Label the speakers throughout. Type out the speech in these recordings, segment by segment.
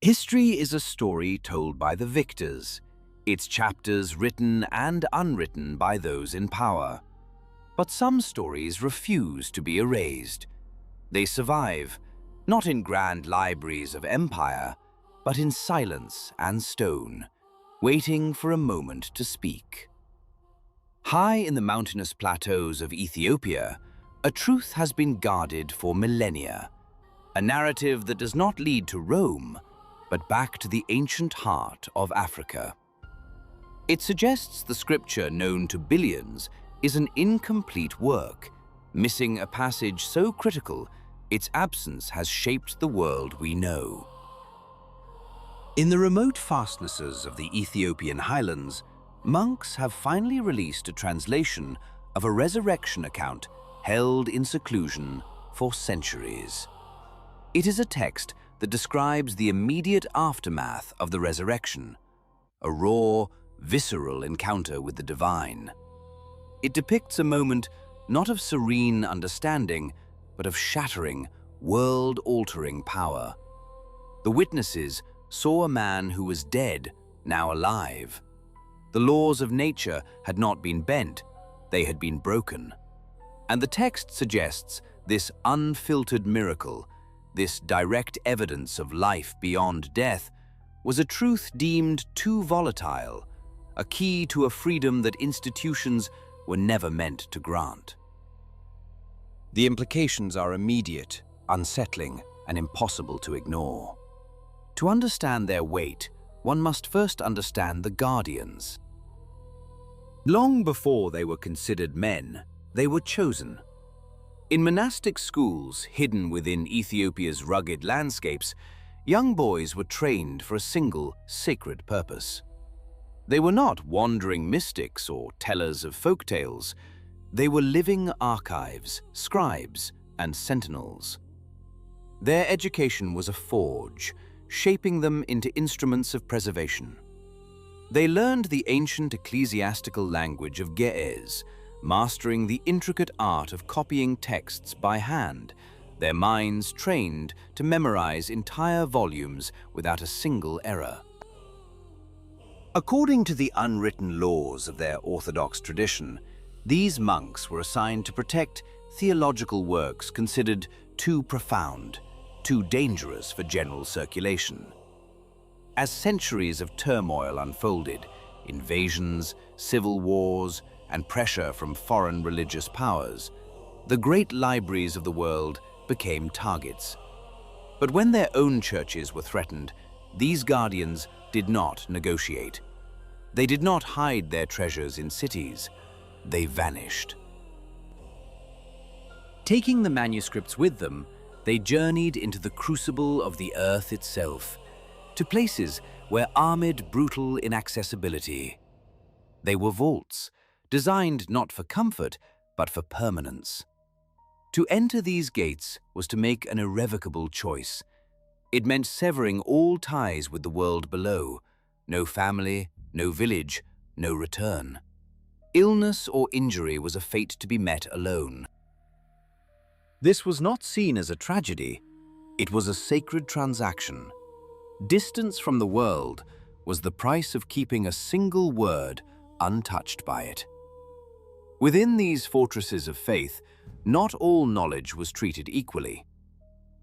Speaker 1: History is a story told by the victors, its chapters written and unwritten by those in power. But some stories refuse to be erased. They survive, not in grand libraries of empire, but in silence and stone, waiting for a moment to speak. High in the mountainous plateaus of Ethiopia, a truth has been guarded for millennia, a narrative that does not lead to Rome, but back to the ancient heart of Africa. It suggests the scripture known to billions is an incomplete work, missing a passage so critical its absence has shaped the world we know. In the remote fastnesses of the Ethiopian highlands, monks have finally released a translation of a resurrection account held in seclusion for centuries. It is a text that describes the immediate aftermath of the resurrection, a raw, visceral encounter with the divine. It depicts a moment not of serene understanding, but of shattering, world-altering power. The witnesses saw a man who was dead, now alive. The laws of nature had not been bent, they had been broken. And the text suggests this unfiltered miracle, this direct evidence of life beyond death, was a truth deemed too volatile, a key to a freedom that institutions were never meant to grant. The implications are immediate, unsettling, and impossible to ignore. To understand their weight, one must first understand the guardians. Long before they were considered men, they were chosen. In monastic schools hidden within Ethiopia's rugged landscapes, young boys were trained for a single, sacred purpose. They were not wandering mystics or tellers of folk tales. They were living archives, scribes, and sentinels. Their education was a forge, shaping them into instruments of preservation. They learned the ancient ecclesiastical language of Ge'ez, mastering the intricate art of copying texts by hand, their minds trained to memorize entire volumes without a single error. According to the unwritten laws of their orthodox tradition, these monks were assigned to protect theological works considered too profound, too dangerous for general circulation. As centuries of turmoil unfolded, invasions, civil wars, and pressure from foreign religious powers, the great libraries of the world became targets. But when their own churches were threatened, these guardians did not negotiate. They did not hide their treasures in cities. They vanished. Taking the manuscripts with them, they journeyed into the crucible of the earth itself, to places where armored brutal inaccessibility. They were vaults, designed not for comfort, but for permanence. To enter these gates was to make an irrevocable choice. It meant severing all ties with the world below. No family, no village, no return. Illness or injury was a fate to be met alone. This was not seen as a tragedy. It was a sacred transaction. Distance from the world was the price of keeping a single word untouched by it. Within these fortresses of faith, not all knowledge was treated equally.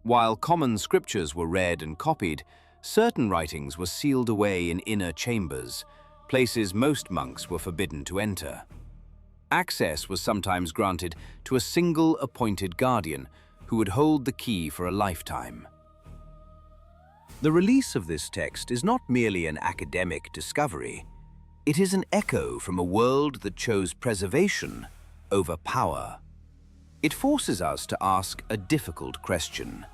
Speaker 1: While common scriptures were read and copied, certain writings were sealed away in inner chambers, places most monks were forbidden to enter. Access was sometimes granted to a single appointed guardian who would hold the key for a lifetime. The release of this text is not merely an academic discovery. It is an echo from a world that chose preservation over power. It forces us to ask a difficult question.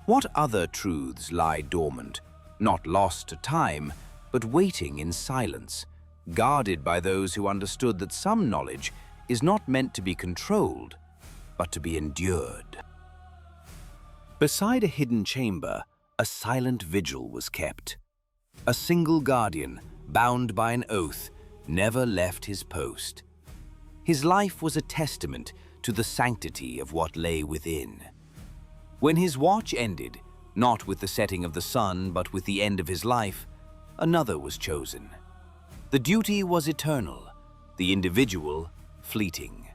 Speaker 1: What other truths lie dormant, not lost to time, but waiting in silence, guarded by those who understood that some knowledge is not meant to be controlled, but to be endured? Beside a hidden chamber, a silent vigil was kept. A single guardian, bound by an oath, never left his post. His life was a testament to the sanctity of what lay within. When his watch ended, Not with the setting of the sun, but with the end of his life, another was chosen. The duty was eternal, the individual fleeting.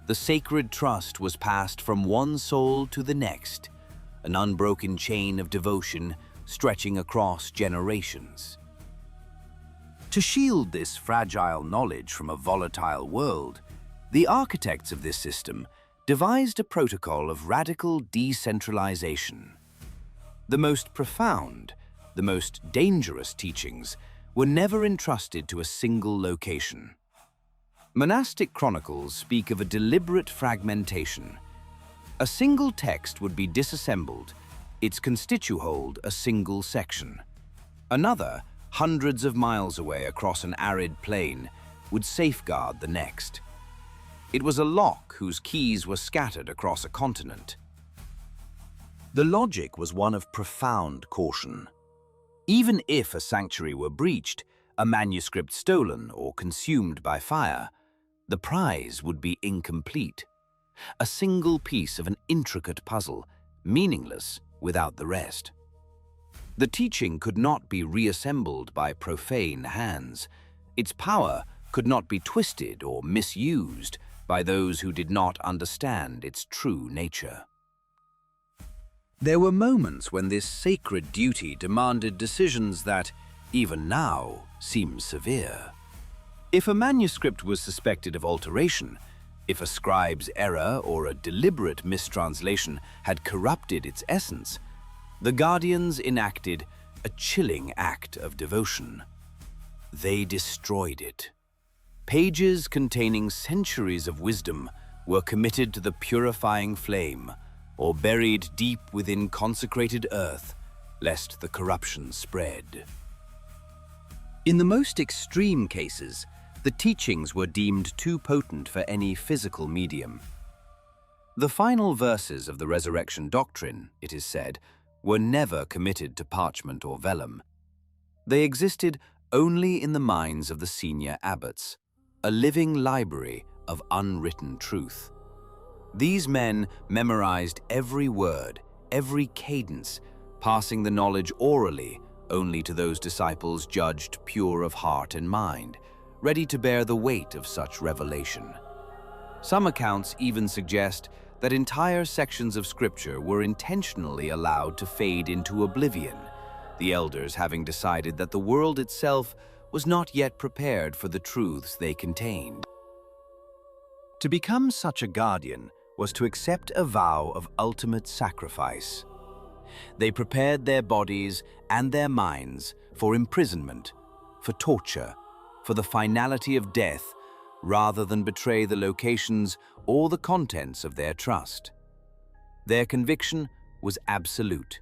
Speaker 1: The sacred trust was passed from one soul to the next, an unbroken chain of devotion stretching across generations. To shield this fragile knowledge from a volatile world, the architects of this system devised a protocol of radical decentralization. The most profound, the most dangerous teachings were never entrusted to a single location. Monastic chronicles speak of a deliberate fragmentation. A single text would be disassembled, its constituhold a single section. Another, hundreds of miles away across an arid plain, would safeguard the next. It was a lock whose keys were scattered across a continent. The logic was one of profound caution. Even if a sanctuary were breached, a manuscript stolen or consumed by fire, the prize would be incomplete. A single piece of an intricate puzzle, meaningless without the rest. The teaching could not be reassembled by profane hands. Its power could not be twisted or misused by those who did not understand its true nature. There were moments when this sacred duty demanded decisions that, even now, seem severe. If a manuscript was suspected of alteration, if a scribe's error or a deliberate mistranslation had corrupted its essence, the guardians enacted a chilling act of devotion. They destroyed it. Pages containing centuries of wisdom were committed to the purifying flame or buried deep within consecrated earth, lest the corruption spread. In the most extreme cases, the teachings were deemed too potent for any physical medium. The final verses of the resurrection doctrine, it is said, were never committed to parchment or vellum. They existed only in the minds of the senior abbots, a living library of unwritten truth. These men memorized every word, every cadence, passing the knowledge orally only to those disciples judged pure of heart and mind, ready to bear the weight of such revelation. Some accounts even suggest that entire sections of Scripture were intentionally allowed to fade into oblivion, the elders having decided that the world itself was not yet prepared for the truths they contained. To become such a guardian was to accept a vow of ultimate sacrifice. They prepared their bodies and their minds for imprisonment, for torture, for the finality of death, rather than betray the locations or the contents of their trust. Their conviction was absolute.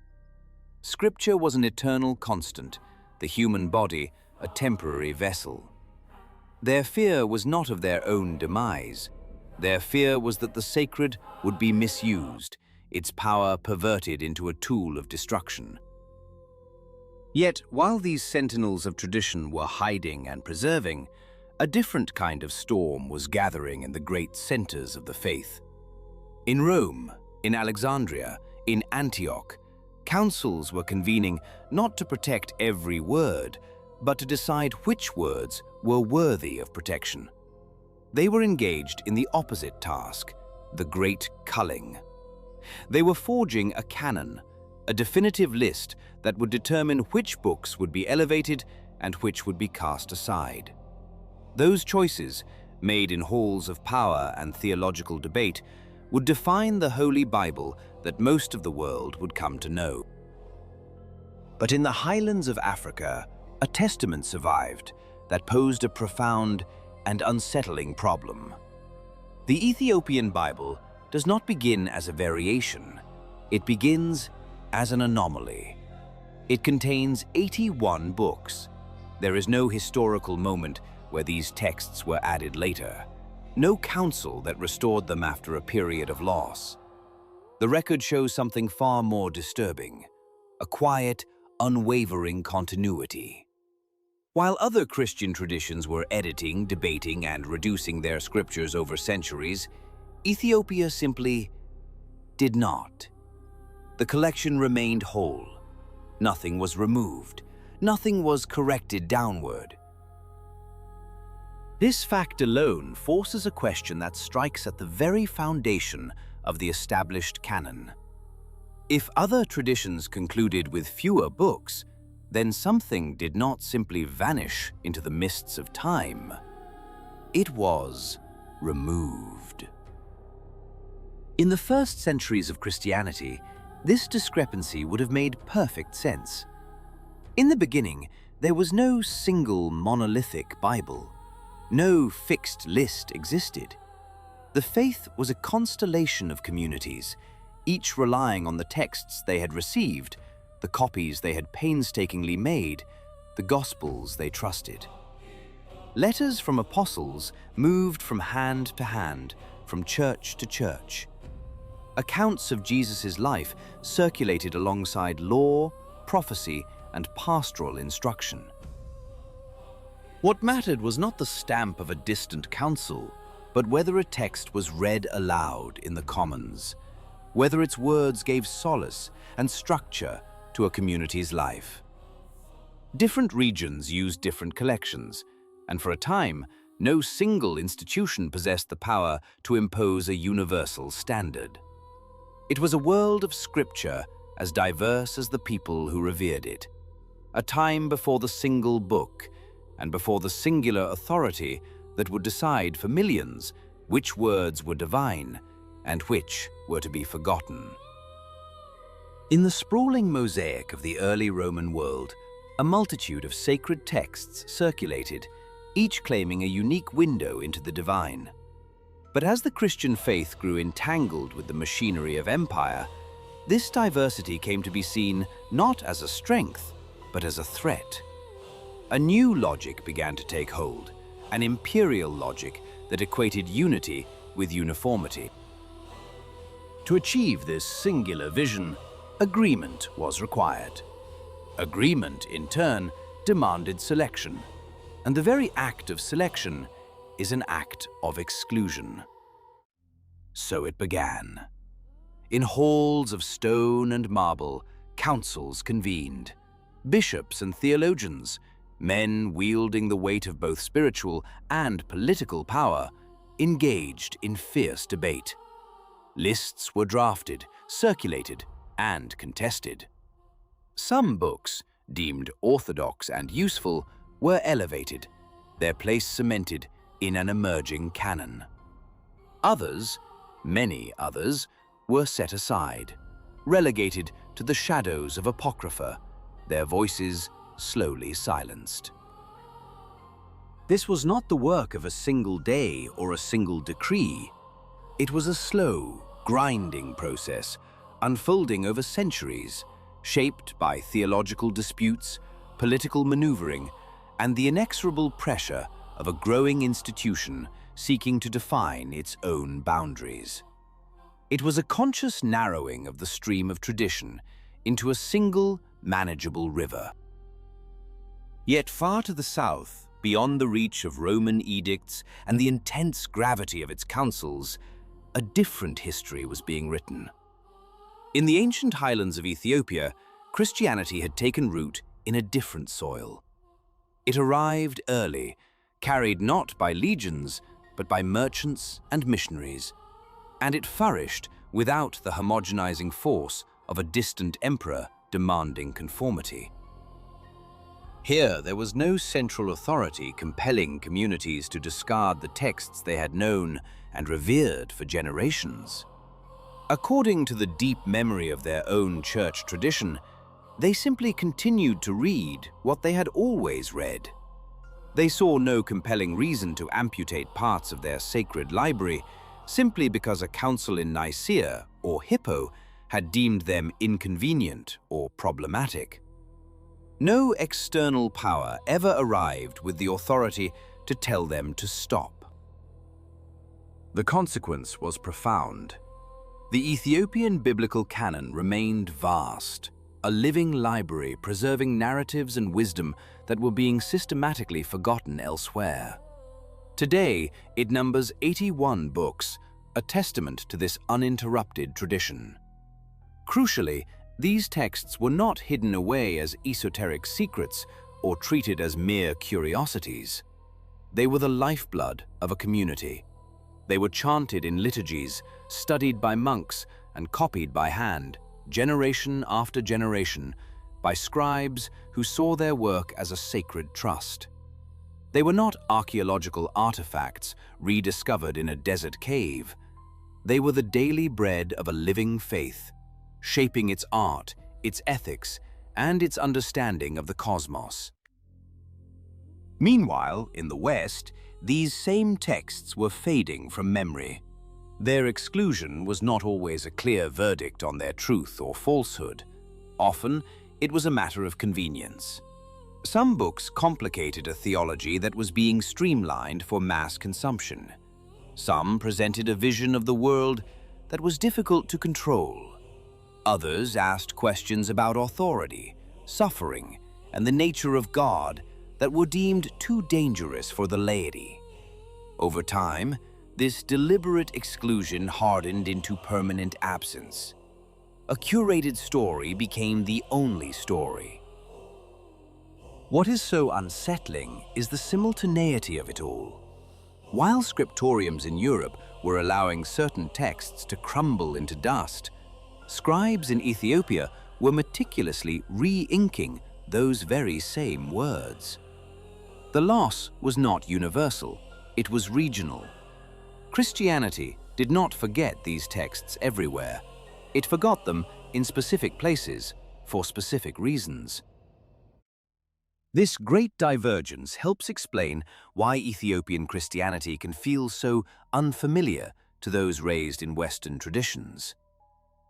Speaker 1: Scripture was an eternal constant, the human body a temporary vessel. Their fear was not of their own demise. Their fear was that the sacred would be misused, its power perverted into a tool of destruction. Yet, while these sentinels of tradition were hiding and preserving, a different kind of storm was gathering in the great centers of the faith. In Rome, in Alexandria, in Antioch, councils were convening not to protect every word, but to decide which words were worthy of protection. They were engaged in the opposite task, the great culling. They were forging a canon, a definitive list that would determine which books would be elevated and which would be cast aside. Those choices, made in halls of power and theological debate, would define the Holy Bible that most of the world would come to know. But in the highlands of Africa, a testament survived that posed a profound and unsettling problem. The Ethiopian Bible does not begin as a variation. It begins as an anomaly. It contains 81 books. There is no historical moment where these texts were added later, no council that restored them after a period of loss. The record shows something far more disturbing, a quiet, unwavering continuity. While other Christian traditions were editing, debating, and reducing their scriptures over centuries, Ethiopia simply did not. The collection remained whole. Nothing was removed. Nothing was corrected downward. This fact alone forces a question that strikes at the very foundation of the established canon. If other traditions concluded with fewer books, then something did not simply vanish into the mists of time. It was removed. In the first centuries of Christianity, this discrepancy would have made perfect sense. In the beginning, there was no single monolithic Bible. No fixed list existed. The faith was a constellation of communities, each relying on the texts they had received, the copies they had painstakingly made, the Gospels they trusted. Letters from apostles moved from hand to hand, from church to church. Accounts of Jesus' life circulated alongside law, prophecy, and pastoral instruction. What mattered was not the stamp of a distant council, but whether a text was read aloud in the commons, whether its words gave solace and structure to a community's life. Different regions used different collections, and for a time, no single institution possessed the power to impose a universal standard. It was a world of scripture as diverse as the people who revered it, a time before the single book and before the singular authority that would decide for millions which words were divine and which were to be forgotten. In the sprawling mosaic of the early Roman world, a multitude of sacred texts circulated, each claiming a unique window into the divine. But as the Christian faith grew entangled with the machinery of empire, this diversity came to be seen not as a strength, but as a threat. A new logic began to take hold, an imperial logic that equated unity with uniformity. To achieve this singular vision, agreement was required. Agreement, in turn, demanded selection, and the very act of selection is an act of exclusion. So it began. In halls of stone and marble, councils convened. Bishops and theologians, men wielding the weight of both spiritual and political power, engaged in fierce debate. Lists were drafted, circulated, and contested. Some books, deemed orthodox and useful, were elevated, their place cemented in an emerging canon. Others, many others, were set aside, relegated to the shadows of apocrypha, their voices slowly silenced. This was not the work of a single day or a single decree. It was a slow, grinding process, unfolding over centuries, shaped by theological disputes, political maneuvering, and the inexorable pressure of a growing institution seeking to define its own boundaries. It was a conscious narrowing of the stream of tradition into a single, manageable river. Yet far to the south, beyond the reach of Roman edicts and the intense gravity of its councils, a different history was being written. In the ancient highlands of Ethiopia, Christianity had taken root in a different soil. It arrived early, carried not by legions, but by merchants and missionaries, and it flourished without the homogenizing force of a distant emperor demanding conformity. Here, there was no central authority compelling communities to discard the texts they had known and revered for generations. According to the deep memory of their own church tradition, they simply continued to read what they had always read. They saw no compelling reason to amputate parts of their sacred library simply because a council in Nicaea or Hippo had deemed them inconvenient or problematic. No external power ever arrived with the authority to tell them to stop. The consequence was profound. The Ethiopian biblical canon remained vast, a living library preserving narratives and wisdom that were being systematically forgotten elsewhere. Today, it numbers 81 books, a testament to this uninterrupted tradition. Crucially, these texts were not hidden away as esoteric secrets or treated as mere curiosities. They were the lifeblood of a community. They were chanted in liturgies, studied by monks, and copied by hand, generation after generation, by scribes who saw their work as a sacred trust. They were not archaeological artifacts rediscovered in a desert cave. They were the daily bread of a living faith, shaping its art, its ethics, and its understanding of the cosmos. Meanwhile, in the West, these same texts were fading from memory. Their exclusion was not always a clear verdict on their truth or falsehood. Often, it was a matter of convenience. Some books complicated a theology that was being streamlined for mass consumption. Some presented a vision of the world that was difficult to control. Others asked questions about authority, suffering, and the nature of God that were deemed too dangerous for the laity. Over time, this deliberate exclusion hardened into permanent absence. A curated story became the only story. What is so unsettling is the simultaneity of it all. While scriptoriums in Europe were allowing certain texts to crumble into dust, scribes in Ethiopia were meticulously re-inking those very same words. The loss was not universal, it was regional. Christianity did not forget these texts everywhere. It forgot them in specific places for specific reasons. This great divergence helps explain why Ethiopian Christianity can feel so unfamiliar to those raised in Western traditions.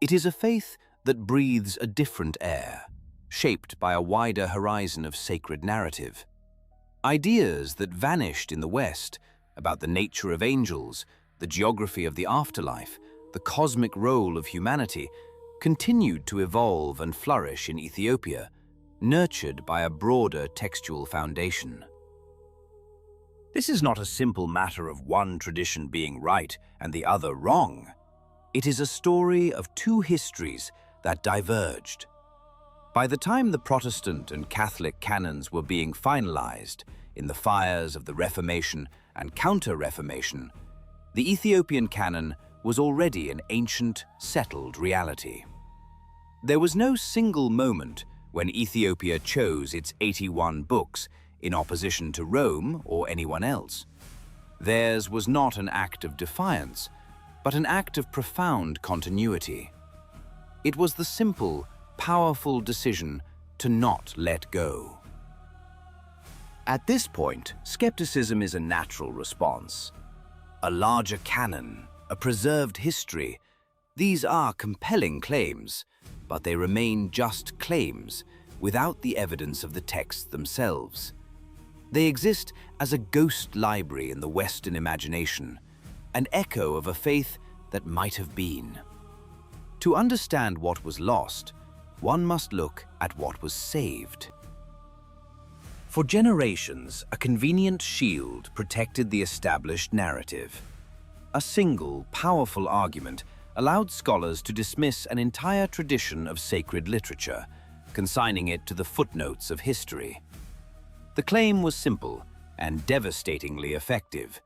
Speaker 1: It is a faith that breathes a different air, shaped by a wider horizon of sacred narrative. Ideas that vanished in the West about the nature of angels, the geography of the afterlife, the cosmic role of humanity, continued to evolve and flourish in Ethiopia, nurtured by a broader textual foundation. This is not a simple matter of one tradition being right and the other wrong. It is a story of two histories that diverged. By the time the Protestant and Catholic canons were being finalized in the fires of the Reformation and Counter-Reformation, the Ethiopian canon was already an ancient, settled reality. There was no single moment when Ethiopia chose its 81 books in opposition to Rome or anyone else. Theirs was not an act of defiance, but an act of profound continuity. It was the simple, powerful decision to not let go. At this point, skepticism is a natural response. A larger canon, a preserved history, these are compelling claims, but they remain just claims without the evidence of the texts themselves. They exist as a ghost library in the Western imagination, an echo of a faith that might have been. To understand what was lost, one must look at what was saved. For generations, a convenient shield protected the established narrative. A single, powerful argument allowed scholars to dismiss an entire tradition of sacred literature, consigning it to the footnotes of history. The claim was simple and devastatingly effective.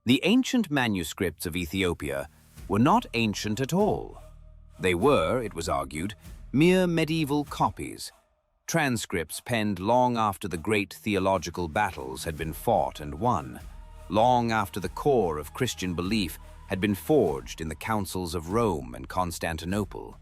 Speaker 1: The ancient manuscripts of Ethiopia were not ancient at all. They were, it was argued, mere medieval copies, transcripts penned long after the great theological battles had been fought and won, long after the core of Christian belief had been forged in the councils of Rome and Constantinople.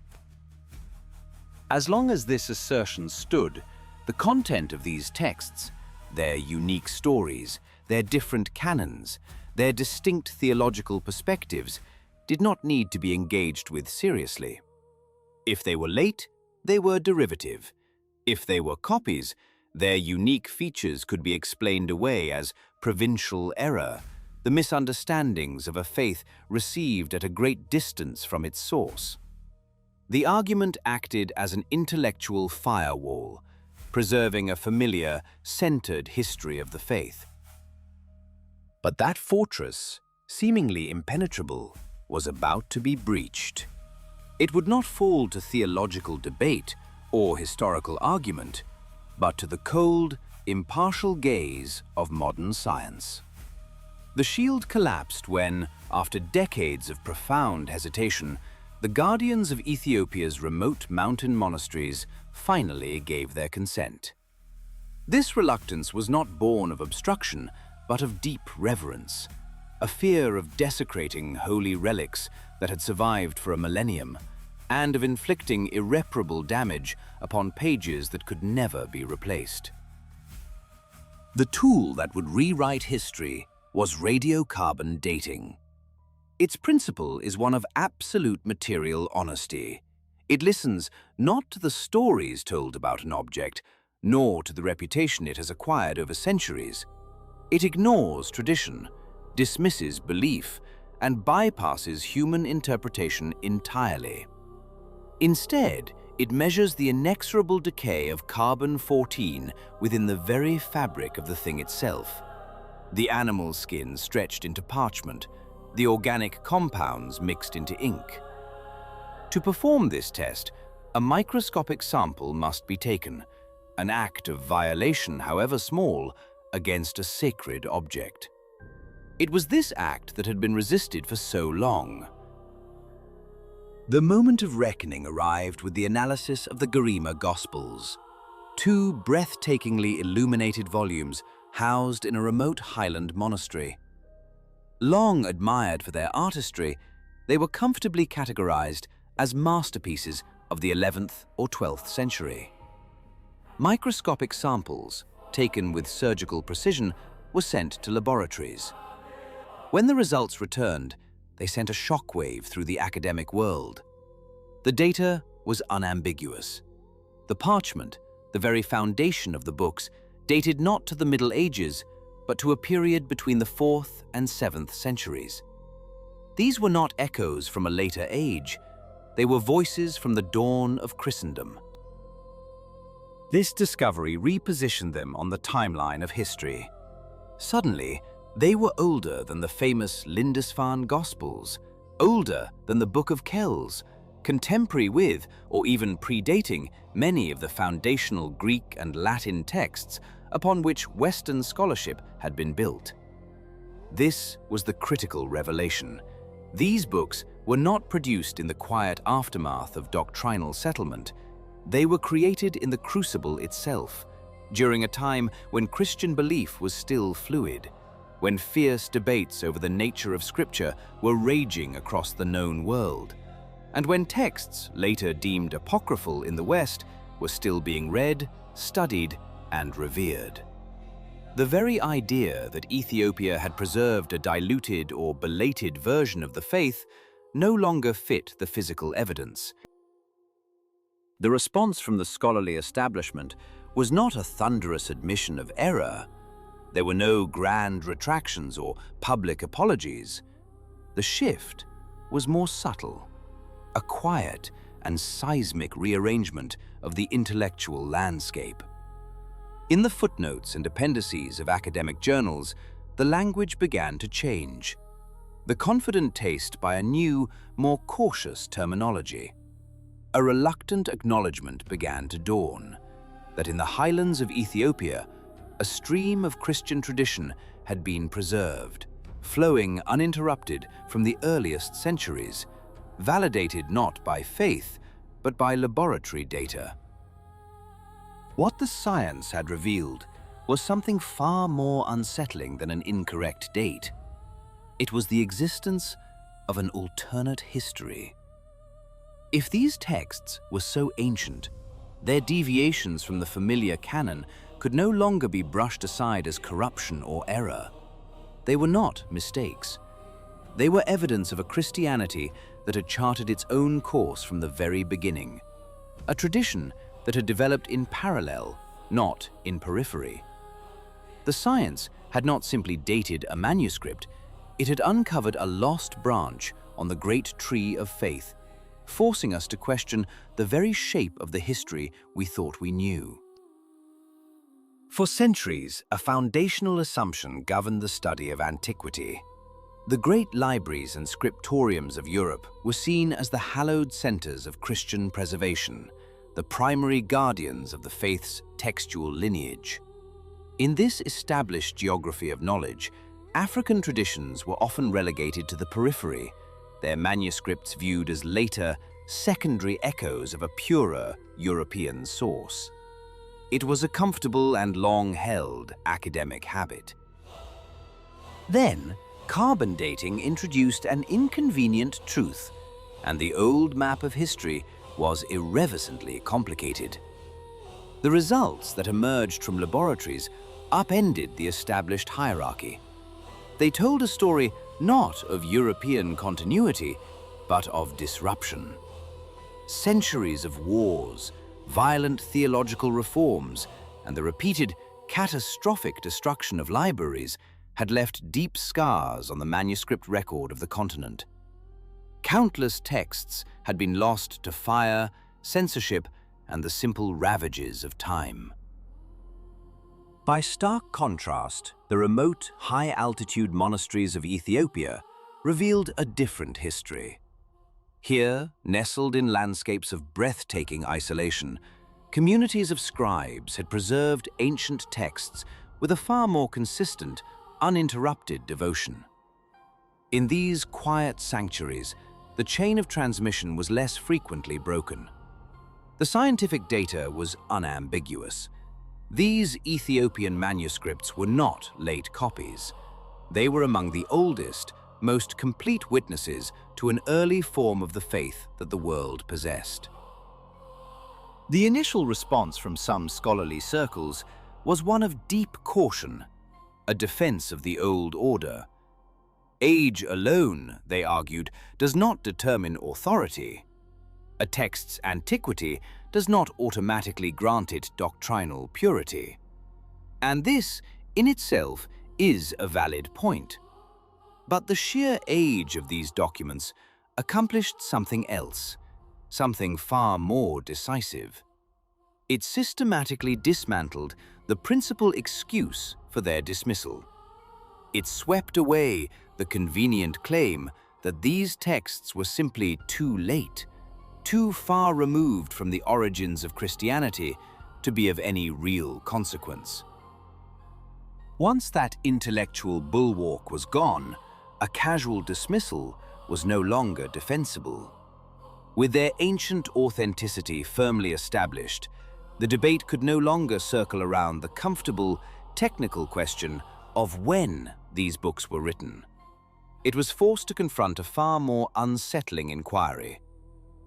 Speaker 1: As long as this assertion stood, the content of these texts, their unique stories, their different canons, their distinct theological perspectives, did not need to be engaged with seriously. If they were late, they were derivative. If they were copies, their unique features could be explained away as provincial error, the misunderstandings of a faith received at a great distance from its source. The argument acted as an intellectual firewall, preserving a familiar, centered history of the faith. But that fortress, seemingly impenetrable, was about to be breached. It would not fall to theological debate or historical argument, but to the cold, impartial gaze of modern science. The shield collapsed when, after decades of profound hesitation, the guardians of Ethiopia's remote mountain monasteries finally gave their consent. This reluctance was not born of obstruction, but of deep reverence, a fear of desecrating holy relics that had survived for a millennium, and of inflicting irreparable damage upon pages that could never be replaced. The tool that would rewrite history was radiocarbon dating. Its principle is one of absolute material honesty. It listens not to the stories told about an object, nor to the reputation it has acquired over centuries. It ignores tradition, dismisses belief, and bypasses human interpretation entirely. Instead, it measures the inexorable decay of carbon-14 within the very fabric of the thing itself. The animal skin stretched into parchment, the organic compounds mixed into ink. To perform this test, a microscopic sample must be taken, an act of violation, however small, against a sacred object. It was this act that had been resisted for so long. The moment of reckoning arrived with the analysis of the Garima Gospels, two breathtakingly illuminated volumes housed in a remote highland monastery. Long admired for their artistry, they were comfortably categorized as masterpieces of the 11th or 12th century. Microscopic samples, taken with surgical precision, were sent to laboratories. When the results returned, they sent a shockwave through the academic world. The data was unambiguous. The parchment, the very foundation of the books, dated not to the Middle Ages, but to a period between the 4th and 7th centuries. These were not echoes from a later age. They were voices from the dawn of Christendom. This discovery repositioned them on the timeline of history. Suddenly, they were older than the famous Lindisfarne Gospels, older than the Book of Kells, contemporary with, or even predating, many of the foundational Greek and Latin texts upon which Western scholarship had been built. This was the critical revelation. These books were not produced in the quiet aftermath of doctrinal settlement. They were created in the crucible itself, during a time when Christian belief was still fluid, when fierce debates over the nature of Scripture were raging across the known world, and when texts later deemed apocryphal in the West were still being read, studied, and revered. The very idea that Ethiopia had preserved a diluted or belated version of the faith no longer fit the physical evidence. The response from the scholarly establishment was not a thunderous admission of error. There were no grand retractions or public apologies. The shift was more subtle, a quiet and seismic rearrangement of the intellectual landscape. In the footnotes and appendices of academic journals, the language began to change, the confident taste by a new, more cautious terminology. A reluctant acknowledgement began to dawn that in the highlands of Ethiopia, a stream of Christian tradition had been preserved, flowing uninterrupted from the earliest centuries, validated not by faith, but by laboratory data. What the science had revealed was something far more unsettling than an incorrect date. It was the existence of an alternate history. If these texts were so ancient, their deviations from the familiar canon could no longer be brushed aside as corruption or error. They were not mistakes. They were evidence of a Christianity that had charted its own course from the very beginning, a tradition that had developed in parallel, not in periphery. The science had not simply dated a manuscript, it had uncovered a lost branch on the great tree of faith, forcing us to question the very shape of the history we thought we knew. For centuries, a foundational assumption governed the study of antiquity. The great libraries and scriptoriums of Europe were seen as the hallowed centers of Christian preservation, the primary guardians of the faith's textual lineage. In this established geography of knowledge, African traditions were often relegated to the periphery, their manuscripts viewed as later, secondary echoes of a purer European source. It was a comfortable and long-held academic habit. Then, carbon dating introduced an inconvenient truth, and the old map of history was irreversibly complicated. The results that emerged from laboratories upended the established hierarchy. They told a story not of European continuity, but of disruption. Centuries of wars, violent theological reforms, and the repeated catastrophic destruction of libraries had left deep scars on the manuscript record of the continent. Countless texts had been lost to fire, censorship, and the simple ravages of time. By stark contrast, the remote, high-altitude monasteries of Ethiopia revealed a different history. Here, nestled in landscapes of breathtaking isolation, communities of scribes had preserved ancient texts with a far more consistent, uninterrupted devotion. In these quiet sanctuaries, the chain of transmission was less frequently broken. The scientific data was unambiguous. These Ethiopian manuscripts were not late copies. They were among the oldest, most complete witnesses to an early form of the faith that the world possessed. The initial response from some scholarly circles was one of deep caution, a defense of the old order. Age alone, they argued, does not determine authority. A text's antiquity does not automatically grant it doctrinal purity. And this, in itself, is a valid point. But the sheer age of these documents accomplished something else, something far more decisive. It systematically dismantled the principal excuse for their dismissal. It swept away the convenient claim that these texts were simply too late, too far removed from the origins of Christianity to be of any real consequence. Once that intellectual bulwark was gone, a casual dismissal was no longer defensible. With their ancient authenticity firmly established, the debate could no longer circle around the comfortable, technical question of when these books were written. It was forced to confront a far more unsettling inquiry.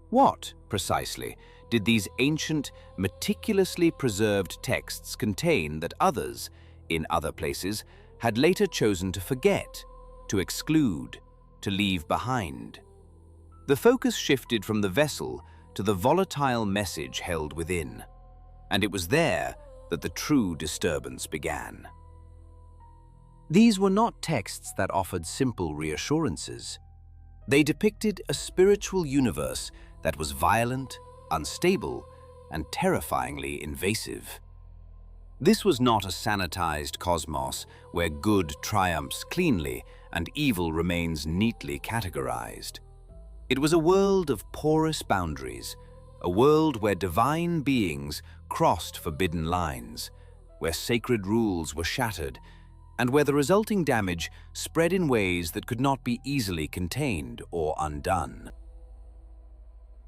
Speaker 1: What, precisely, did these ancient, meticulously preserved texts contain that others, in other places, had later chosen to forget, to exclude, to leave behind? The focus shifted from the vessel to the volatile message held within, and it was there that the true disturbance began. These were not texts that offered simple reassurances. They depicted a spiritual universe that was violent, unstable, and terrifyingly invasive. This was not a sanitized cosmos where good triumphs cleanly and evil remains neatly categorized. It was a world of porous boundaries, a world where divine beings crossed forbidden lines, where sacred rules were shattered, and where the resulting damage spread in ways that could not be easily contained or undone.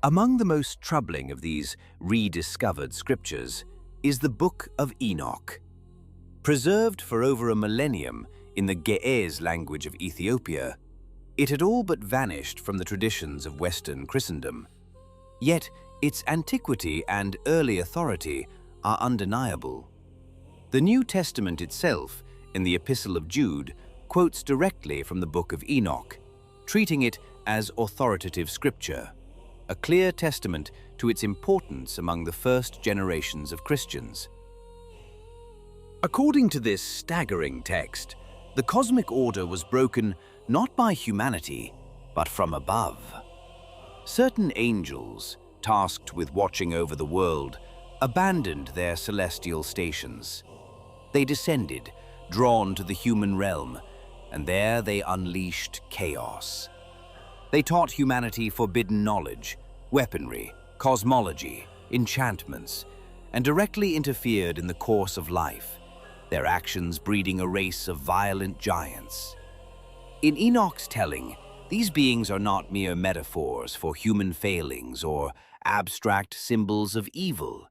Speaker 1: Among the most troubling of these rediscovered scriptures is the Book of Enoch. Preserved for over a millennium in the Ge'ez language of Ethiopia, it had all but vanished from the traditions of Western Christendom. Yet its antiquity and early authority are undeniable. The New Testament itself, in the Epistle of Jude, quotes directly from the Book of Enoch, treating it as authoritative scripture, a clear testament to its importance among the first generations of Christians. According to this staggering text, the cosmic order was broken not by humanity, but from above. Certain angels, tasked with watching over the world, abandoned their celestial stations. They descended, drawn to the human realm, and there they unleashed chaos. They taught humanity forbidden knowledge, weaponry, cosmology, enchantments, and directly interfered in the course of life, their actions breeding a race of violent giants. In Enoch's telling, these beings are not mere metaphors for human failings or abstract symbols of evil.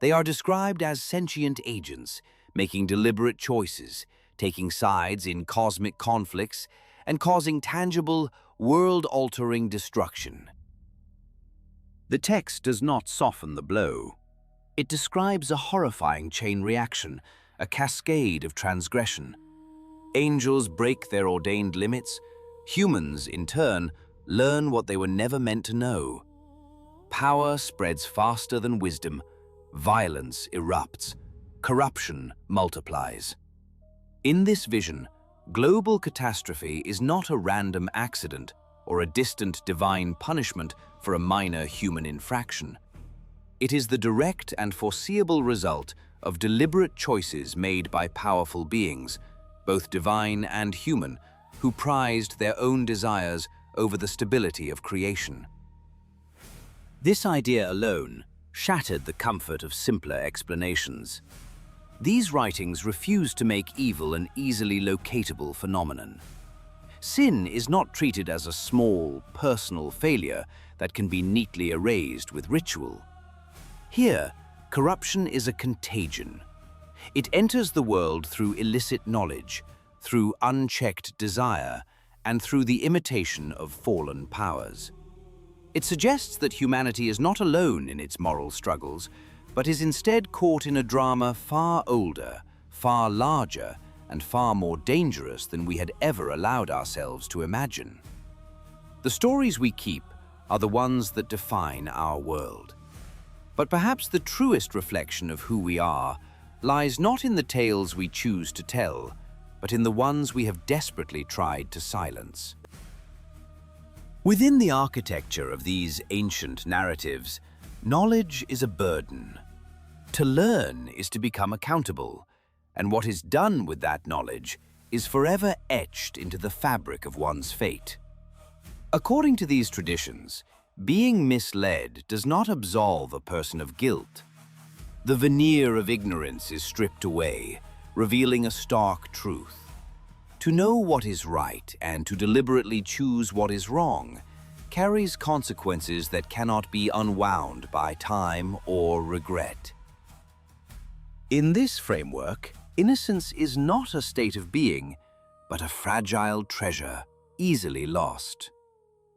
Speaker 1: They are described as sentient agents, making deliberate choices, taking sides in cosmic conflicts, and causing tangible, world-altering destruction. The text does not soften the blow. It describes a horrifying chain reaction, a cascade of transgression. Angels break their ordained limits. Humans, in turn, learn what they were never meant to know. Power spreads faster than wisdom. Violence erupts. Corruption multiplies. In this vision, global catastrophe is not a random accident or a distant divine punishment for a minor human infraction. It is the direct and foreseeable result of deliberate choices made by powerful beings, both divine and human, who prized their own desires over the stability of creation. This idea alone shattered the comfort of simpler explanations. These writings refuse to make evil an easily locatable phenomenon. Sin is not treated as a small, personal failure that can be neatly erased with ritual. Here, corruption is a contagion. It enters the world through illicit knowledge, through unchecked desire, and through the imitation of fallen powers. It suggests that humanity is not alone in its moral struggles, but is instead caught in a drama far older, far larger, and far more dangerous than we had ever allowed ourselves to imagine. The stories we keep are the ones that define our world. But perhaps the truest reflection of who we are lies not in the tales we choose to tell, but in the ones we have desperately tried to silence. Within the architecture of these ancient narratives, knowledge is a burden. To learn is to become accountable, and what is done with that knowledge is forever etched into the fabric of one's fate. According to these traditions, being misled does not absolve a person of guilt. The veneer of ignorance is stripped away, revealing a stark truth. To know what is right and to deliberately choose what is wrong carries consequences that cannot be unwound by time or regret. In this framework, innocence is not a state of being, but a fragile treasure, easily lost.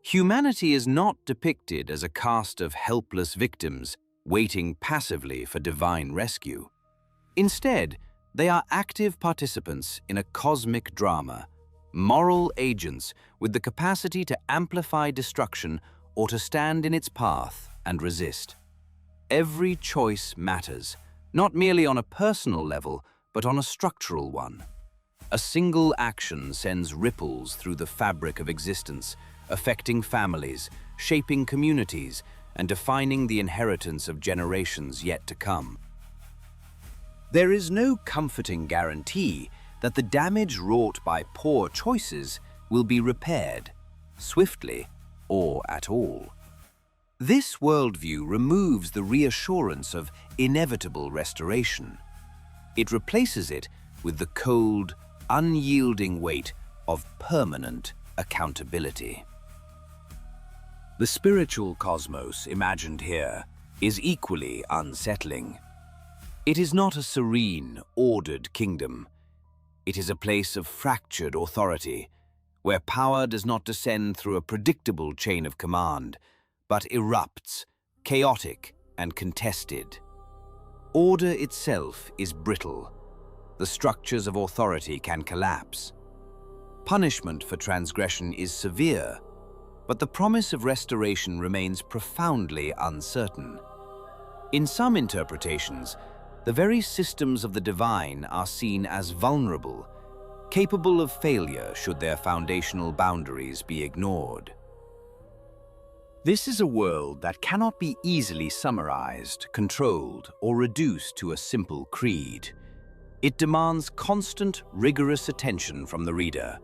Speaker 1: Humanity is not depicted as a cast of helpless victims waiting passively for divine rescue. Instead, they are active participants in a cosmic drama, moral agents with the capacity to amplify destruction or to stand in its path and resist. Every choice matters, not merely on a personal level, but on a structural one. A single action sends ripples through the fabric of existence, affecting families, shaping communities, and defining the inheritance of generations yet to come. There is no comforting guarantee that the damage wrought by poor choices will be repaired, swiftly or at all. This worldview removes the reassurance of inevitable restoration. It replaces it with the cold, unyielding weight of permanent accountability. The spiritual cosmos imagined here is equally unsettling. It is not a serene, ordered kingdom. It is a place of fractured authority, where power does not descend through a predictable chain of command, but erupts, chaotic and contested. Order itself is brittle. The structures of authority can collapse. Punishment for transgression is severe, but the promise of restoration remains profoundly uncertain. In some interpretations, the very systems of the divine are seen as vulnerable, capable of failure should their foundational boundaries be ignored. This is a world that cannot be easily summarized, controlled, or reduced to a simple creed. It demands constant, rigorous attention from the reader,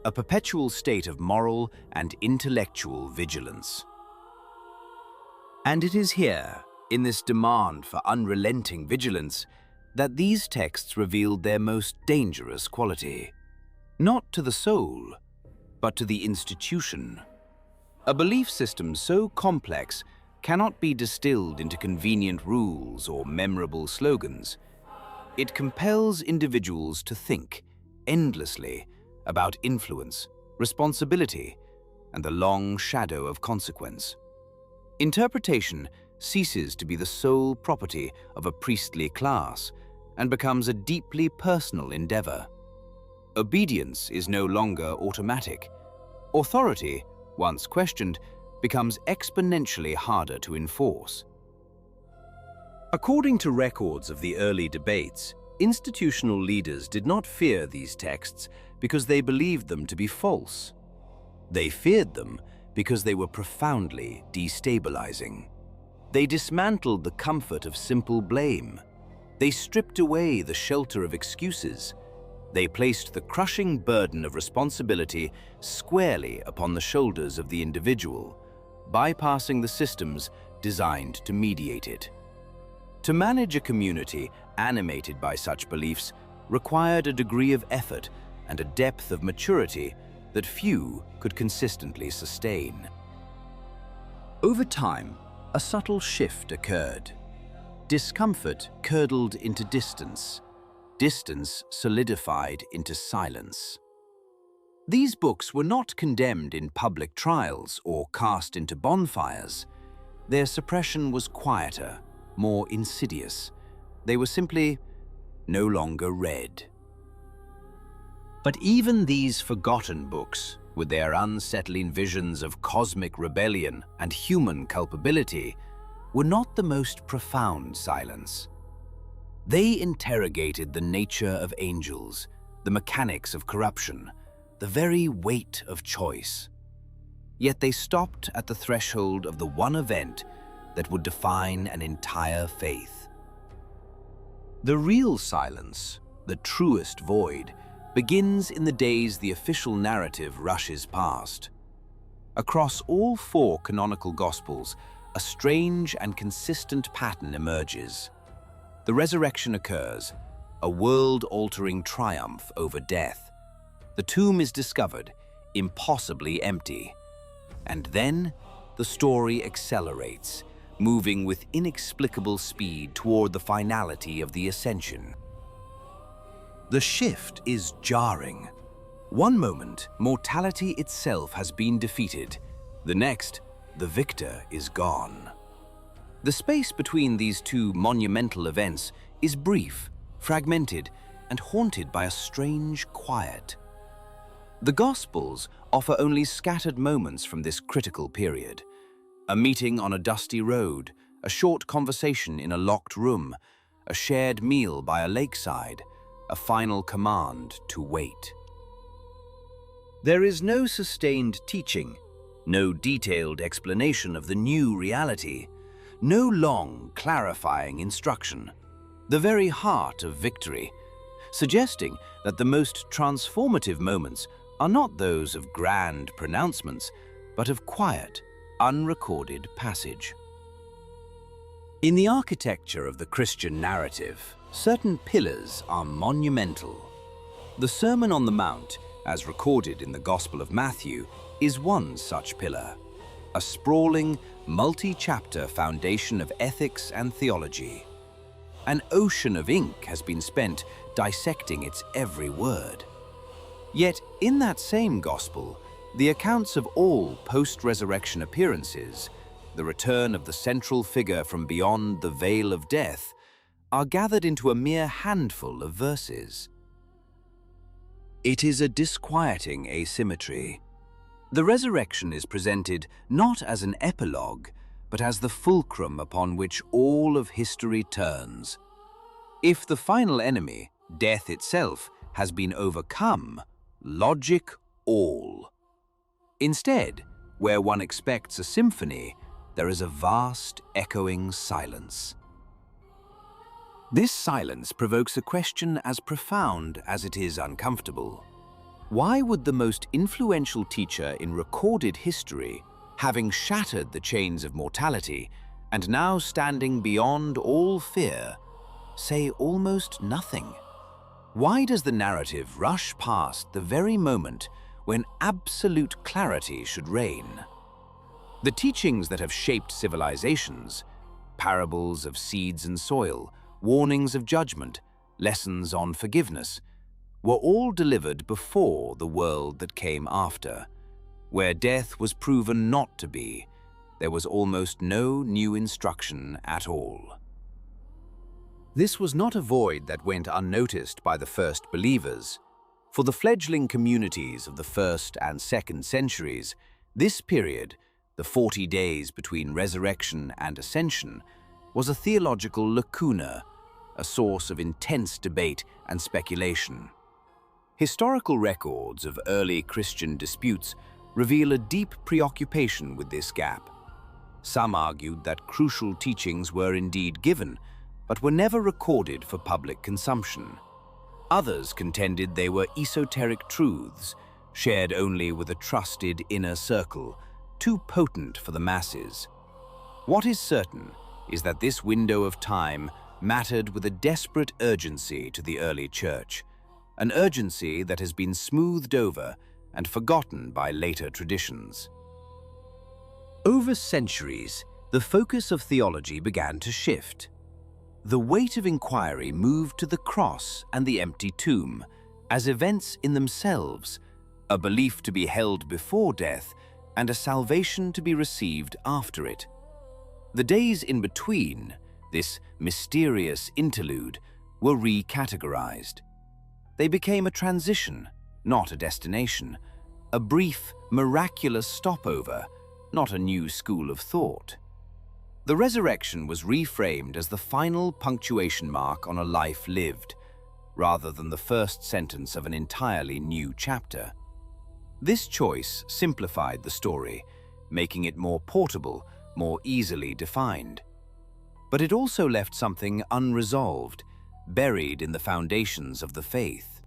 Speaker 1: a perpetual state of moral and intellectual vigilance. And it is here, in this demand for unrelenting vigilance, that these texts revealed their most dangerous quality. Not to the soul, but to the institution. A belief system so complex cannot be distilled into convenient rules or memorable slogans. It compels individuals to think endlessly about influence, responsibility, and the long shadow of consequence. Interpretation ceases to be the sole property of a priestly class and becomes a deeply personal endeavor. Obedience is no longer automatic. Authority, once questioned, becomes exponentially harder to enforce. According to records of the early debates, institutional leaders did not fear these texts because they believed them to be false. They feared them because they were profoundly destabilizing. They dismantled the comfort of simple blame. They stripped away the shelter of excuses. They placed the crushing burden of responsibility squarely upon the shoulders of the individual, bypassing the systems designed to mediate it. To manage a community animated by such beliefs required a degree of effort and a depth of maturity that few could consistently sustain. Over time, a subtle shift occurred. Discomfort curdled into distance. Distance solidified into silence. These books were not condemned in public trials or cast into bonfires. Their suppression was quieter, more insidious. They were simply no longer read. But even these forgotten books, with their unsettling visions of cosmic rebellion and human culpability, were not the most profound silence. They interrogated the nature of angels, the mechanics of corruption, the very weight of choice. Yet they stopped at the threshold of the one event that would define an entire faith. The real silence, the truest void, begins in the days the official narrative rushes past. Across all four canonical Gospels, a strange and consistent pattern emerges. The resurrection occurs, a world-altering triumph over death. The tomb is discovered, impossibly empty. And then the story accelerates, moving with inexplicable speed toward the finality of the ascension. The shift is jarring. One moment, mortality itself has been defeated. The next, the victor is gone. The space between these two monumental events is brief, fragmented, and haunted by a strange quiet. The Gospels offer only scattered moments from this critical period. A meeting on a dusty road, a short conversation in a locked room, a shared meal by a lakeside, a final command to wait. There is no sustained teaching, no detailed explanation of the new reality, no long, clarifying instruction, the very heart of victory, suggesting that the most transformative moments are not those of grand pronouncements, but of quiet, unrecorded passage. In the architecture of the Christian narrative, certain pillars are monumental. The Sermon on the Mount, as recorded in the Gospel of Matthew, is one such pillar, a sprawling, multi-chapter foundation of ethics and theology. An ocean of ink has been spent dissecting its every word. Yet, in that same Gospel, the accounts of all post-resurrection appearances, the return of the central figure from beyond the veil of death, are gathered into a mere handful of verses. It is a disquieting asymmetry. The resurrection is presented not as an epilogue, but as the fulcrum upon which all of history turns. If the final enemy, death itself, has been overcome, logic all. Instead, where one expects a symphony, there is a vast, echoing silence. This silence provokes a question as profound as it is uncomfortable. Why would the most influential teacher in recorded history, having shattered the chains of mortality and now standing beyond all fear, say almost nothing? Why does the narrative rush past the very moment when absolute clarity should reign? The teachings that have shaped civilizations, parables of seeds and soil, warnings of judgment, lessons on forgiveness, were all delivered before the world that came after. Where death was proven not to be, there was almost no new instruction at all. This was not a void that went unnoticed by the first believers. For the fledgling communities of the 1st and 2nd centuries, this period, the 40 days between resurrection and ascension, was a theological lacuna, a source of intense debate and speculation. Historical records of early Christian disputes reveal a deep preoccupation with this gap. Some argued that crucial teachings were indeed given, but were never recorded for public consumption. Others contended they were esoteric truths, shared only with a trusted inner circle, too potent for the masses. What is certain is that this window of time mattered with a desperate urgency to the early church, an urgency that has been smoothed over and forgotten by later traditions. Over centuries, the focus of theology began to shift. The weight of inquiry moved to the cross and the empty tomb as events in themselves, a belief to be held before death and a salvation to be received after it. The days in between, this mysterious interlude, were recategorized. They became a transition, not a destination, a brief, miraculous stopover, not a new school of thought. The resurrection was reframed as the final punctuation mark on a life lived, rather than the first sentence of an entirely new chapter. This choice simplified the story, making it more portable, more easily defined. But it also left something unresolved, buried in the foundations of the faith.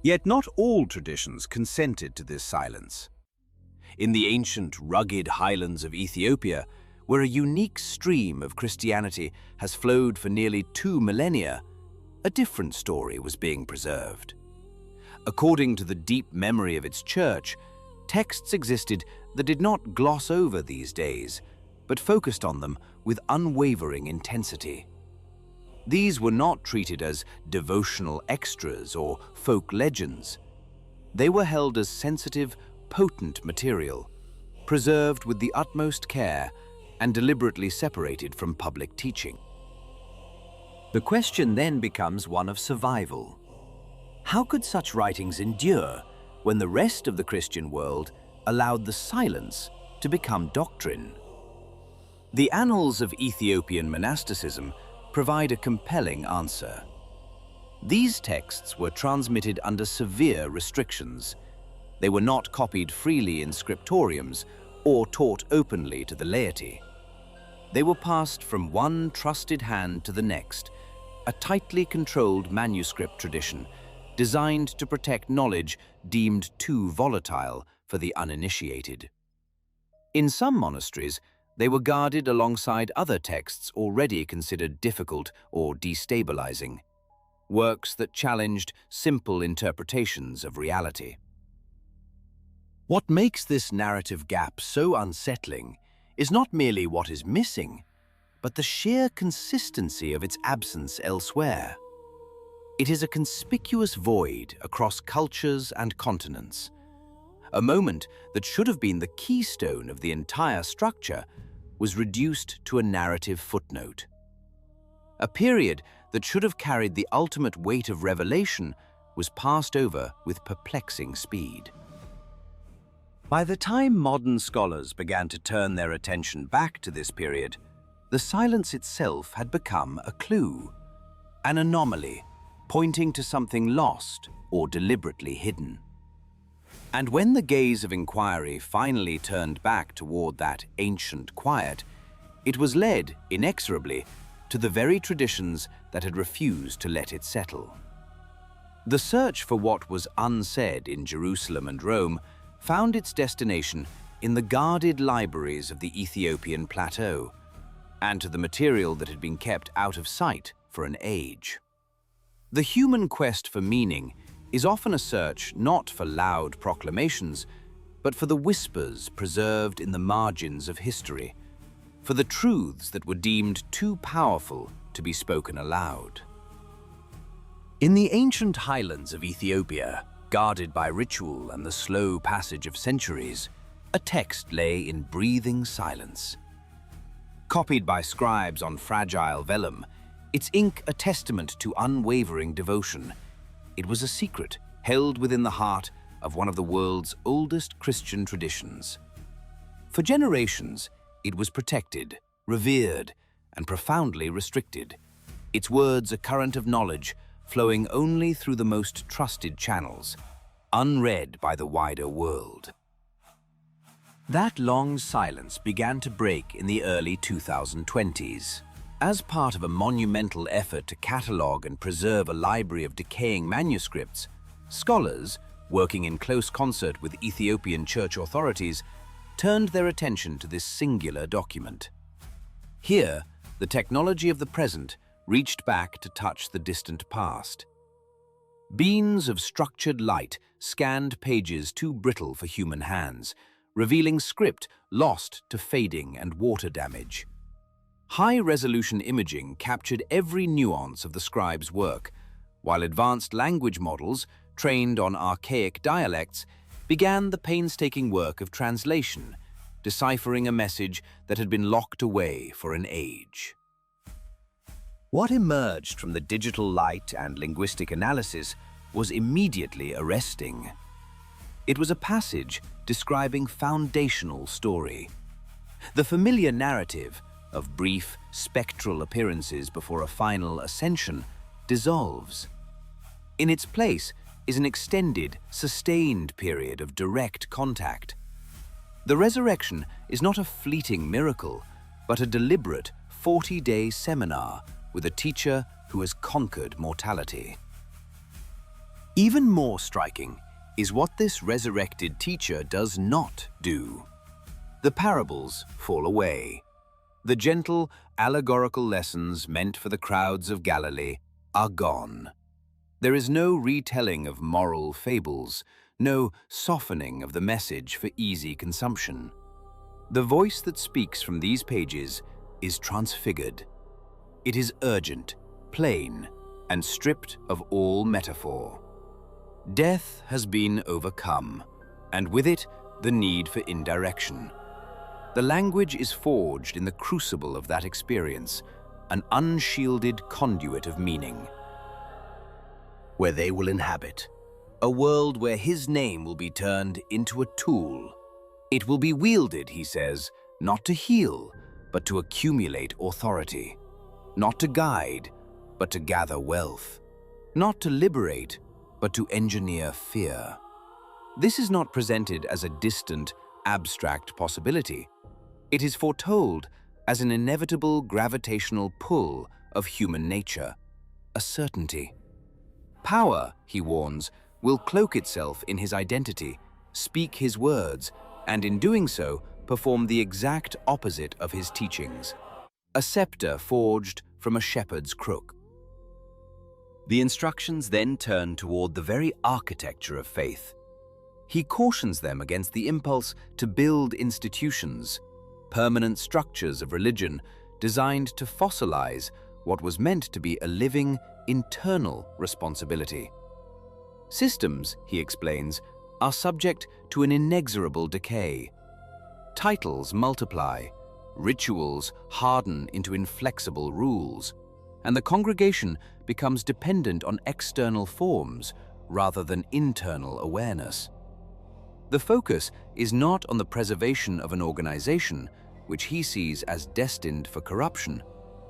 Speaker 1: Yet not all traditions consented to this silence. In the ancient, rugged highlands of Ethiopia, where a unique stream of Christianity has flowed for nearly 2 millennia, a different story was being preserved. According to the deep memory of its church, texts existed that did not gloss over these days, but focused on them with unwavering intensity. These were not treated as devotional extras or folk legends. They were held as sensitive, potent material, preserved with the utmost care and deliberately separated from public teaching. The question then becomes one of survival. How could such writings endure when the rest of the Christian world allowed the silence to become doctrine? The annals of Ethiopian monasticism provide a compelling answer. These texts were transmitted under severe restrictions. They were not copied freely in scriptoriums or taught openly to the laity. They were passed from one trusted hand to the next, a tightly controlled manuscript tradition designed to protect knowledge deemed too volatile for the uninitiated. In some monasteries, they were guarded alongside other texts already considered difficult or destabilizing, works that challenged simple interpretations of reality. What makes this narrative gap so unsettling is not merely what is missing, but the sheer consistency of its absence elsewhere. It is a conspicuous void across cultures and continents. A moment that should have been the keystone of the entire structure was reduced to a narrative footnote. A period that should have carried the ultimate weight of revelation was passed over with perplexing speed. By the time modern scholars began to turn their attention back to this period, the silence itself had become a clue, an anomaly pointing to something lost or deliberately hidden. And when the gaze of inquiry finally turned back toward that ancient quiet, it was led, inexorably, to the very traditions that had refused to let it settle. The search for what was unsaid in Jerusalem and Rome found its destination in the guarded libraries of the Ethiopian plateau, and to the material that had been kept out of sight for an age. The human quest for meaning is often a search not for loud proclamations, but for the whispers preserved in the margins of history, for the truths that were deemed too powerful to be spoken aloud. In the ancient highlands of Ethiopia, guarded by ritual and the slow passage of centuries, a text lay in breathing silence. Copied by scribes on fragile vellum, its ink a testament to unwavering devotion, it was a secret held within the heart of one of the world's oldest Christian traditions. For generations, it was protected, revered, and profoundly restricted, its words a current of knowledge flowing only through the most trusted channels, unread by the wider world. That long silence began to break in the early 2020s. As part of a monumental effort to catalogue and preserve a library of decaying manuscripts, scholars, working in close concert with Ethiopian church authorities, turned their attention to this singular document. Here, the technology of the present reached back to touch the distant past. Beams of structured light scanned pages too brittle for human hands, revealing script lost to fading and water damage. High-resolution imaging captured every nuance of the scribe's work, while advanced language models, trained on archaic dialects, began the painstaking work of translation, deciphering a message that had been locked away for an age. What emerged from the digital light and linguistic analysis was immediately arresting. It was a passage describing foundational story. The familiar narrative of brief, spectral appearances before a final ascension dissolves. In its place is an extended, sustained period of direct contact. The resurrection is not a fleeting miracle, but a deliberate 40-day seminar with a teacher who has conquered mortality. Even more striking is what this resurrected teacher does not do. The parables fall away. The gentle, allegorical lessons meant for the crowds of Galilee are gone. There is no retelling of moral fables, no softening of the message for easy consumption. The voice that speaks from these pages is transfigured. It is urgent, plain, and stripped of all metaphor. Death has been overcome, and with it, the need for indirection. The language is forged in the crucible of that experience, an unshielded conduit of meaning. Where they will inhabit, a world where his name will be turned into a tool. It will be wielded, he says, not to heal, but to accumulate authority. Not to guide, but to gather wealth. Not to liberate, but to engineer fear. This is not presented as a distant, abstract possibility. It is foretold as an inevitable gravitational pull of human nature, a certainty. Power, he warns, will cloak itself in his identity, speak his words, and in doing so, perform the exact opposite of his teachings. A scepter forged from a shepherd's crook. The instructions then turn toward the very architecture of faith. He cautions them against the impulse to build institutions, permanent structures of religion designed to fossilize what was meant to be a living, internal responsibility. Systems, he explains, are subject to an inexorable decay. Titles multiply, rituals harden into inflexible rules, and the congregation becomes dependent on external forms rather than internal awareness. The focus is not on the preservation of an organization, which he sees as destined for corruption,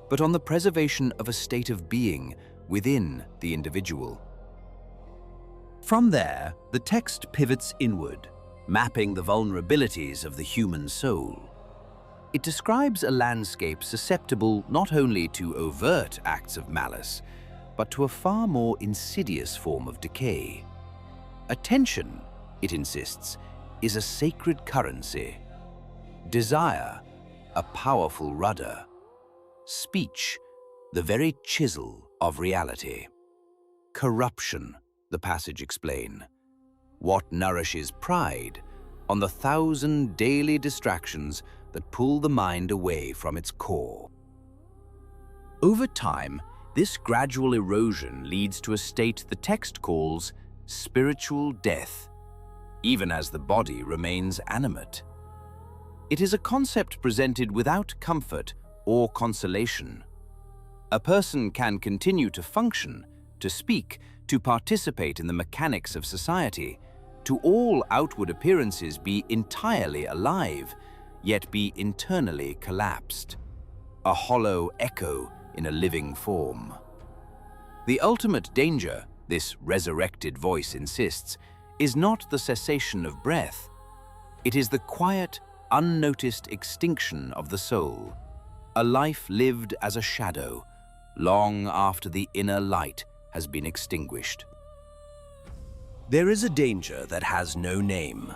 Speaker 1: but on the preservation of a state of being within the individual. From there, the text pivots inward, mapping the vulnerabilities of the human soul. It describes a landscape susceptible not only to overt acts of malice, but to a far more insidious form of decay. Attention, it insists, is a sacred currency. Desire, a powerful rudder. Speech, the very chisel of reality. Corruption, the passage explains. What nourishes pride on the 1,000 daily distractions that pull the mind away from its core. Over time, this gradual erosion leads to a state the text calls spiritual death, even as the body remains animate. It is a concept presented without comfort or consolation. A person can continue to function, to speak, to participate in the mechanics of society, to all outward appearances be entirely alive, yet be internally collapsed, a hollow echo in a living form. The ultimate danger, this resurrected voice insists, is not the cessation of breath. It is the quiet, unnoticed extinction of the soul, a life lived as a shadow, long after the inner light has been extinguished. There is a danger that has no name.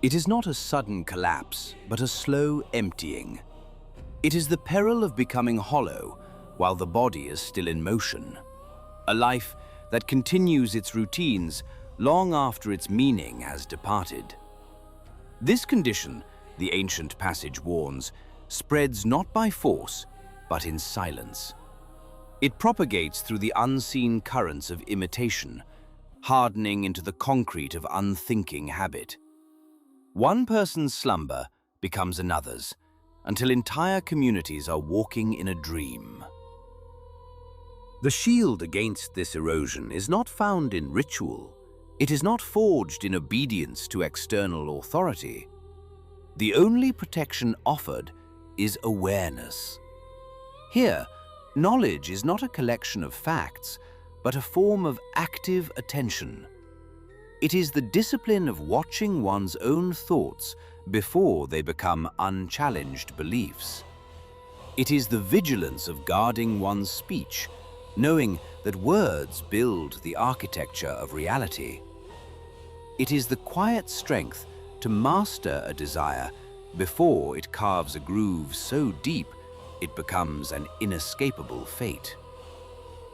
Speaker 1: It is not a sudden collapse, but a slow emptying. It is the peril of becoming hollow while the body is still in motion, a life that continues its routines long after its meaning has departed. This condition, the ancient passage warns, spreads not by force, but in silence. It propagates through the unseen currents of imitation, hardening into the concrete of unthinking habit. One person's slumber becomes another's, until entire communities are walking in a dream. The shield against this erosion is not found in ritual. It is not forged in obedience to external authority. The only protection offered is awareness. Here, knowledge is not a collection of facts, but a form of active attention. It is the discipline of watching one's own thoughts before they become unchallenged beliefs. It is the vigilance of guarding one's speech, knowing that words build the architecture of reality. It is the quiet strength to master a desire before it carves a groove so deep it becomes an inescapable fate.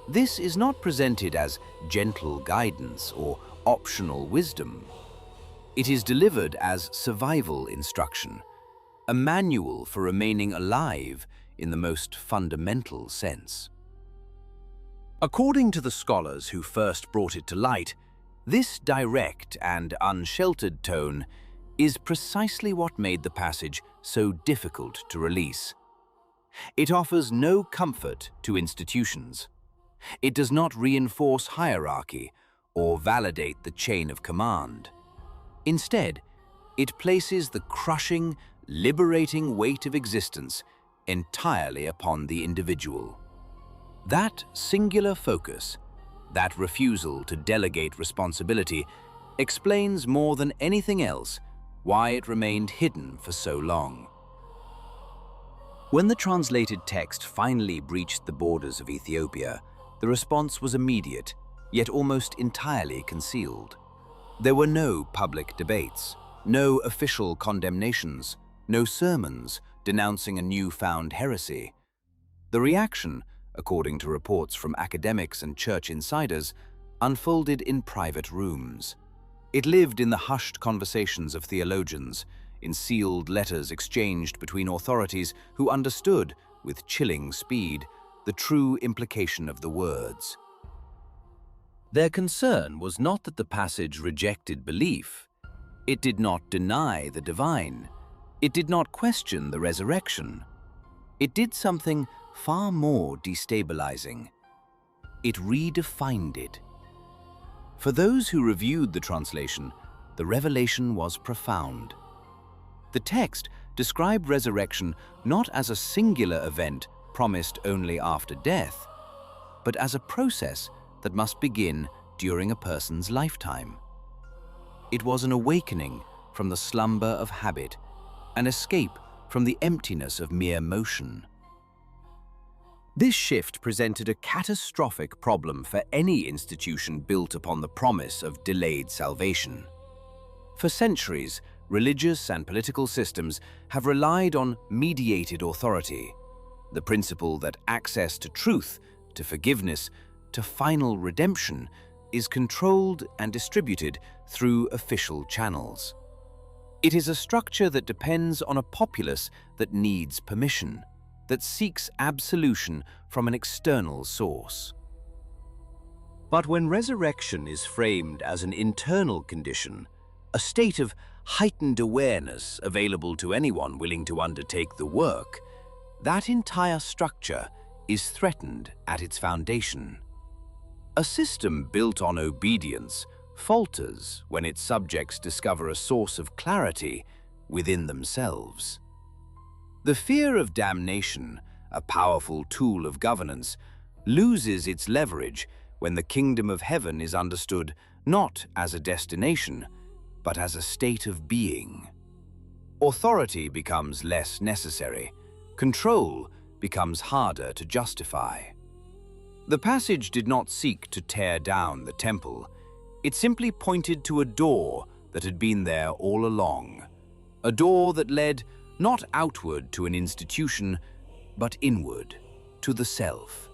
Speaker 1: This is not presented as gentle guidance or optional wisdom. It is delivered as survival instruction, a manual for remaining alive in the most fundamental sense. According to the scholars who first brought it to light, this direct and unsheltered tone is precisely what made the passage so difficult to release. It offers no comfort to institutions. It does not reinforce hierarchy or validate the chain of command. Instead, it places the crushing, liberating weight of existence entirely upon the individual. That singular focus, that refusal to delegate responsibility, explains more than anything else why it remained hidden for so long. When the translated text finally breached the borders of Ethiopia, the response was immediate, yet almost entirely concealed. There were no public debates, no official condemnations, no sermons denouncing a newfound heresy. The reaction, according to reports from academics and church insiders, unfolded in private rooms. It lived in the hushed conversations of theologians, in sealed letters exchanged between authorities who understood, with chilling speed, the true implication of the words. Their concern was not that the passage rejected belief. It did not deny the divine. It did not question the resurrection. It did something far more destabilizing. It redefined it. For those who reviewed the translation, the revelation was profound. The text described resurrection not as a singular event promised only after death, but as a process that must begin during a person's lifetime. It was an awakening from the slumber of habit, an escape from the emptiness of mere motion.
Speaker 2: This shift presented a catastrophic problem for any institution built upon the promise of delayed salvation. For centuries, religious and political systems have relied on mediated authority, the principle that access to truth, to forgiveness, to final redemption is controlled and distributed through official channels. It is a structure that depends on a populace that needs permission, that seeks absolution from an external source. But when resurrection is framed as an internal condition, a state of heightened awareness available to anyone willing to undertake the work, that entire structure is threatened at its foundation. A system built on obedience falters when its subjects discover a source of clarity within themselves. The fear of damnation, a powerful tool of governance, loses its leverage when the kingdom of heaven is understood not as a destination, but as a state of being. Authority becomes less necessary. Control becomes harder to justify. The passage did not seek to tear down the temple. It simply pointed to a door that had been there all along, a door that led not outward to an institution, but inward, to the self.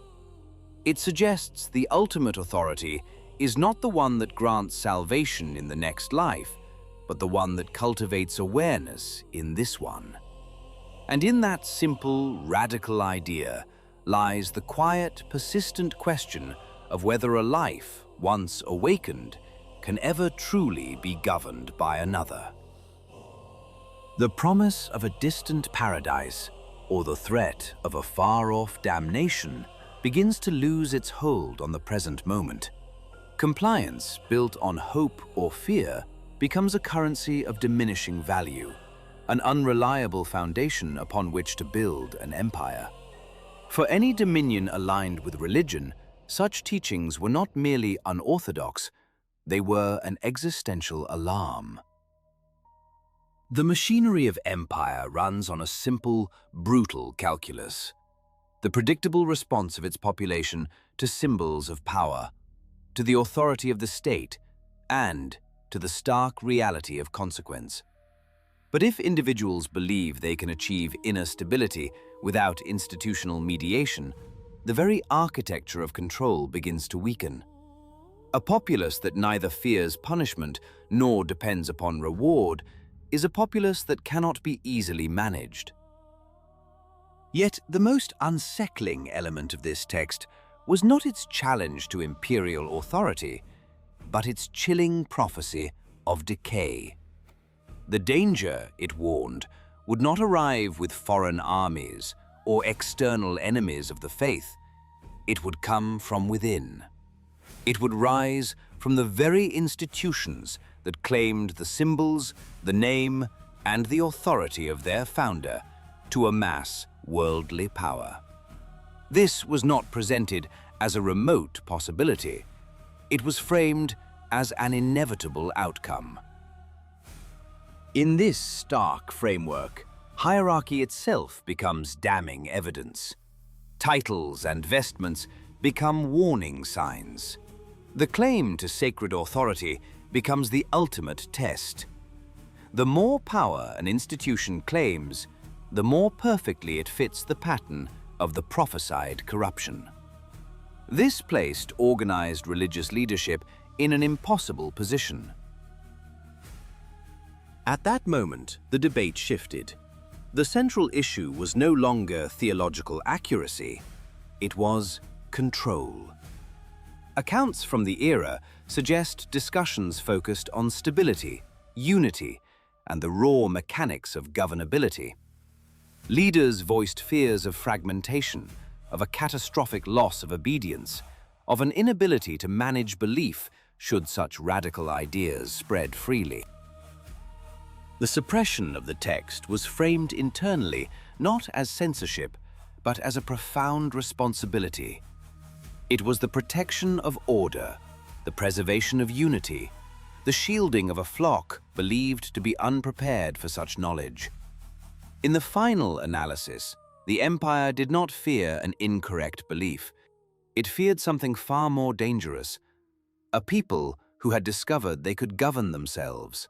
Speaker 2: It suggests the ultimate authority is not the one that grants salvation in the next life, but the one that cultivates awareness in this one. And in that simple, radical idea lies the quiet, persistent question of whether a life, once awakened, can ever truly be governed by another. The promise of a distant paradise, or the threat of a far-off damnation, begins to lose its hold on the present moment. Compliance built on hope or fear becomes a currency of diminishing value, an unreliable foundation upon which to build an empire. For any dominion aligned with religion, such teachings were not merely unorthodox, they were an existential alarm. The machinery of empire runs on a simple, brutal calculus: the predictable response of its population to symbols of power, to the authority of the state, and to the stark reality of consequence. But if individuals believe they can achieve inner stability without institutional mediation, the very architecture of control begins to weaken. A populace that neither fears punishment nor depends upon reward is a populace that cannot be easily managed. Yet the most unsettling element of this text was not its challenge to imperial authority, but its chilling prophecy of decay. The danger, it warned, would not arrive with foreign armies or external enemies of the faith. It would come from within. It would rise from the very institutions that claimed the symbols, the name, and the authority of their founder to amass worldly power. This was not presented as a remote possibility. It was framed as an inevitable outcome. In this stark framework, hierarchy itself becomes damning evidence. Titles and vestments become warning signs. The claim to sacred authority becomes the ultimate test. The more power an institution claims, the more perfectly it fits the pattern of the prophesied corruption. This placed organized religious leadership in an impossible position. At that moment, the debate shifted. The central issue was no longer theological accuracy, it was control. Accounts from the era suggest discussions focused on stability, unity, and the raw mechanics of governability. Leaders voiced fears of fragmentation, of a catastrophic loss of obedience, of an inability to manage belief should such radical ideas spread freely. The suppression of the text was framed internally not as censorship, but as a profound responsibility. It was the protection of order, the preservation of unity, the shielding of a flock believed to be unprepared for such knowledge.
Speaker 1: In the final analysis, the empire did not fear an incorrect belief. It feared something far more dangerous, a people who had discovered they could govern themselves.